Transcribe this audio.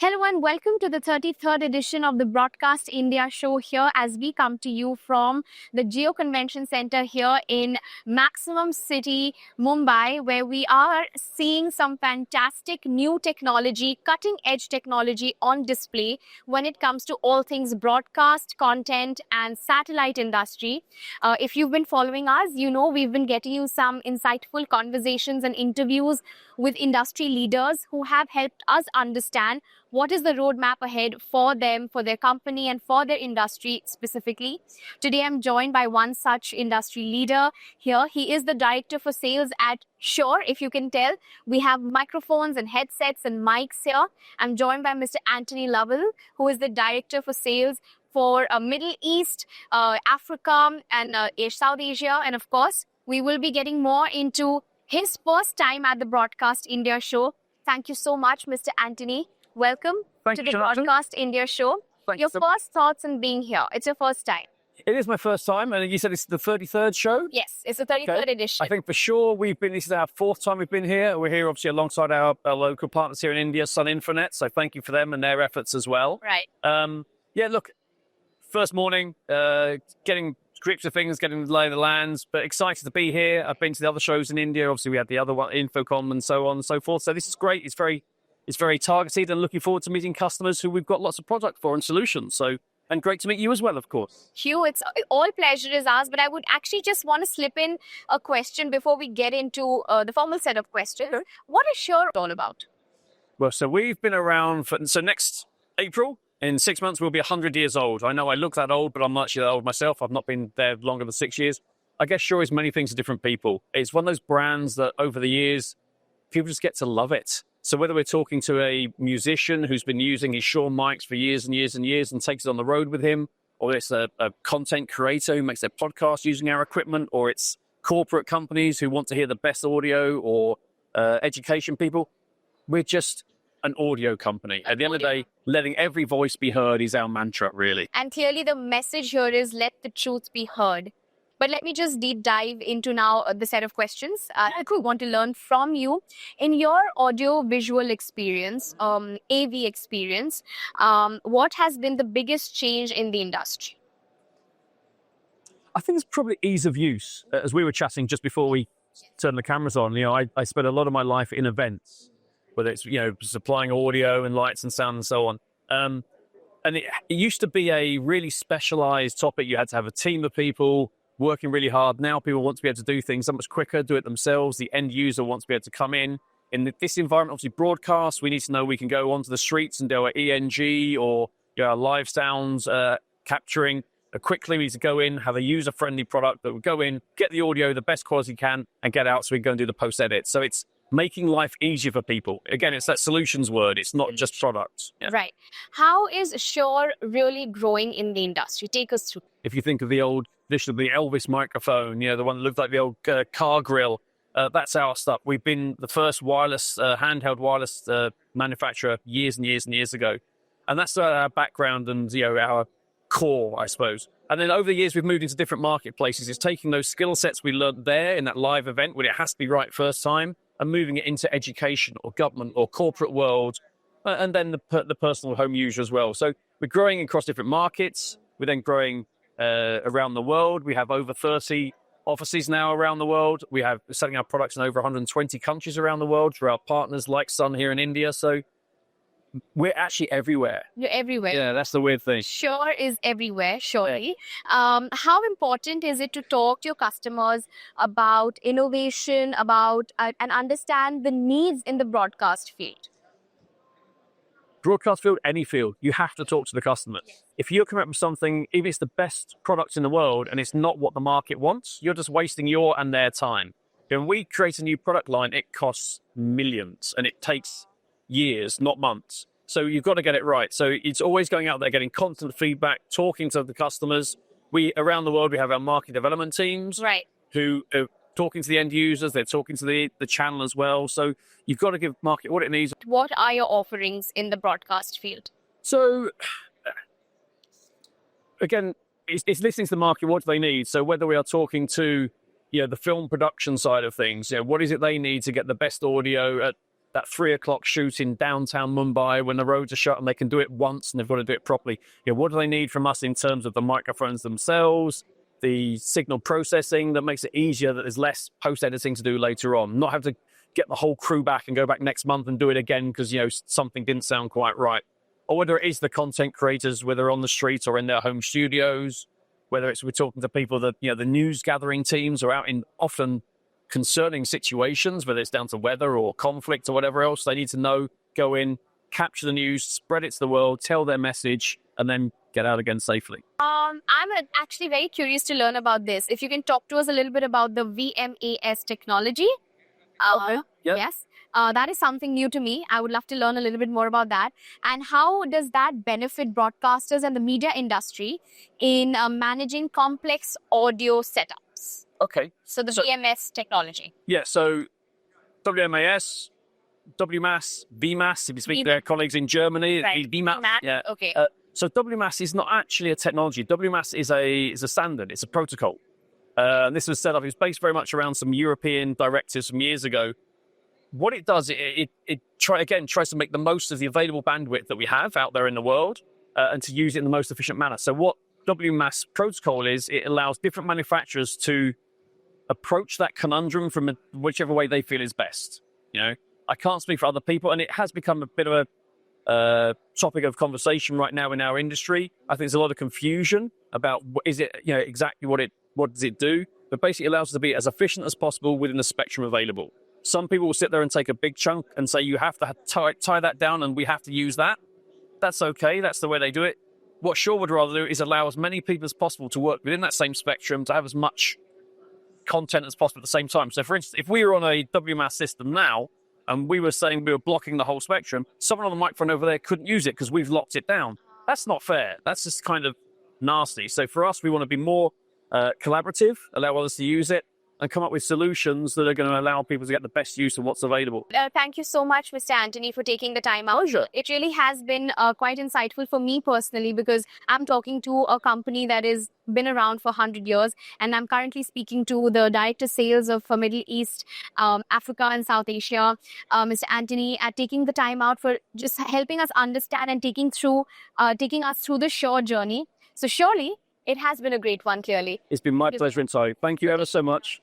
Hello and welcome to the 33rd edition of the Broadcast India show here as we come to you from the Geo Convention Center here in Maximum City, Mumbai, where we are seeing some fantastic new technology, cutting edge technology on display when it comes to all things broadcast, content and satellite industry. If you've been following us, you know we've been getting you some insightful conversations and interviews with industry leaders who have helped us understand what is the roadmap ahead for them, for their company, and for their industry specifically. Today, I'm joined by one such industry leader here. He is the director for sales at Shure. If you can tell, we have microphones and headsets and mics here. I'm joined by Mr. Antony Lovell, who is the director for sales for Middle East, Africa, and South Asia. And of course, we will be getting more into his first time at the Broadcast India show. Thank you so much, Mr. Antony. Welcome to the Broadcast India show. Your first thoughts on being here. It's your first time. It is my first time, and you said it's the 33rd show? Yes, it's the 33rd edition. I think for sure this is our fourth time we've been here. We're here obviously alongside our local partners here in India, Sun Infonet, so thank you for them and their efforts as well. Right. Yeah, look, first morning, getting grips of things, getting the lay of the lands, but excited to be here. I've been to the other shows in India. Obviously, we had the other one, Infocom and so on and so forth. So this is great. It's very targeted and looking forward to meeting customers who we've got lots of product for and solutions. So, and great to meet you as well, of course. Hugh, it's all pleasure is ours, but I would actually just want to slip in a question before we get into the formal set of questions. Okay. What is Shure all about? Well, so we've been around so next April, in 6 months, we'll be 100 years old. I know I look that old, but I'm not actually that old myself. I've not been there longer than 6 years. I guess Shure is many things to different people. It's one of those brands that over the years, people just get to love it. So whether we're talking to a musician who's been using his Shure mics for years and years and years and takes it on the road with him, or it's a content creator who makes their podcast using our equipment, or it's corporate companies who want to hear the best audio, or education people, we're just an audio company. At the end of the day, letting every voice be heard is our mantra, really. And clearly the message here is let the truth be heard. But let me just deep dive into now the set of questions. I want to learn from you. In your audio-visual experience, AV experience, what has been the biggest change in the industry? I think it's probably ease of use. As we were chatting just before we turned the cameras on, I spent a lot of my life in events, whether it's, supplying audio and lights and sound and so on. And it used to be a really specialized topic. You had to have a team of people working really hard. Now people want to be able to do things so much quicker, do it themselves. The end user wants to be able to come in. In this environment, obviously broadcast, we need to know we can go onto the streets and do our ENG or our live sounds capturing quickly. We need to go in, have a user-friendly product that will go in, get the audio the best quality can, and get out so we can go and do the post-edit. So it's making life easier for people. Again, it's that solutions word. It's not just products. Yeah. Right. How is Shure really growing in the industry? Take us through. If you think of the old edition of the Elvis microphone, the one that looked like the old car grill, that's our stuff. We've been the first wireless, handheld wireless manufacturer years and years and years ago. And that's our background and, our core, I suppose. And then over the years, we've moved into different marketplaces. It's taking those skill sets we learned there in that live event where it has to be right first time and moving it into education or government or corporate world, and then the personal home user as well. So we're growing across different markets. We're then growing around the world. We have over 30 offices now around the world. We're selling our products in over 120 countries around the world through our partners like Sun here in India. So we're actually everywhere. You're everywhere. Yeah, that's the weird thing. Shure is everywhere, surely. How important is it to talk to your customers about innovation, and understand the needs in the broadcast field? Broadcast field, any field, you have to talk to the customers. If you're coming up with something, even if it's the best product in the world and it's not what the market wants, you're just wasting your and their time. When we create a new product line, it costs millions and it takes years, not months. So you've got to get it right. So it's always going out there, getting constant feedback, talking to the customers. Around the world, we have our market development teams, right, who are talking to the end users. They're talking to the channel as well. So you've got to give market what it needs. What are your offerings in the broadcast field? So again, it's listening to the market. What do they need? So whether we are talking to the film production side of things, what is it they need to get the best audio at that 3 o'clock shoot in downtown Mumbai when the roads are shut and they can do it once and they've got to do it properly. What do they need from us in terms of the microphones themselves, the signal processing that makes it easier, that there's less post-editing to do later on, not have to get the whole crew back and go back next month and do it again because, something didn't sound quite right. Or whether it is the content creators, whether on the streets or in their home studios, whether it's we're talking to people that, the news gathering teams are out in often concerning situations, whether it's down to weather or conflict or whatever else. They need to know, go in, capture the news, spread it to the world, tell their message, and then get out again safely. I'm actually very curious to learn about this. If you can talk to us a little bit about the Wmass technology. Yeah. Yes. That is something new to me. I would love to learn a little bit more about that. And how does that benefit broadcasters and the media industry in managing complex audio setups? Okay. So the Wmass technology. Yeah, so Wmass, Wmass, if you speak to their colleagues in Germany, Right. Wmass. Yeah. Okay. So Wmass is not actually a technology. Wmass is a standard. It's a protocol. And this was set up. It was based very much around some European directives from years ago. What it does, it tries to make the most of the available bandwidth that we have out there in the world and to use it in the most efficient manner. So what Wmass protocol is, it allows different manufacturers to approach that conundrum from whichever way they feel is best. I can't speak for other people, and it has become a bit of a topic of conversation right now in our industry. I think there's a lot of confusion about is it, exactly what does it do? But basically it allows us to be as efficient as possible within the spectrum available. Some people will sit there and take a big chunk and say, you have to tie that down and we have to use that. That's okay. That's the way they do it. What Shure would rather do is allow as many people as possible to work within that same spectrum, to have as much content as possible at the same time. So for instance, if we were on a Wmass system now and we were saying we were blocking the whole spectrum, someone on the microphone over there couldn't use it because we've locked it down. That's not fair. That's just kind of nasty. So for us, we want to be more collaborative, allow others to use it, and come up with solutions that are going to allow people to get the best use of what's available. Thank you so much, Mr. Antony, for taking the time out. Pleasure. It really has been quite insightful for me personally, because I'm talking to a company that has been around for 100 years, and I'm currently speaking to the Director Sales of Middle East, Africa and South Asia, Mr. Antony, at taking the time out for just helping us understand and taking us through the Shure journey. So surely, it has been a great one, clearly. It's been my pleasure, Antony. Thank you ever so much.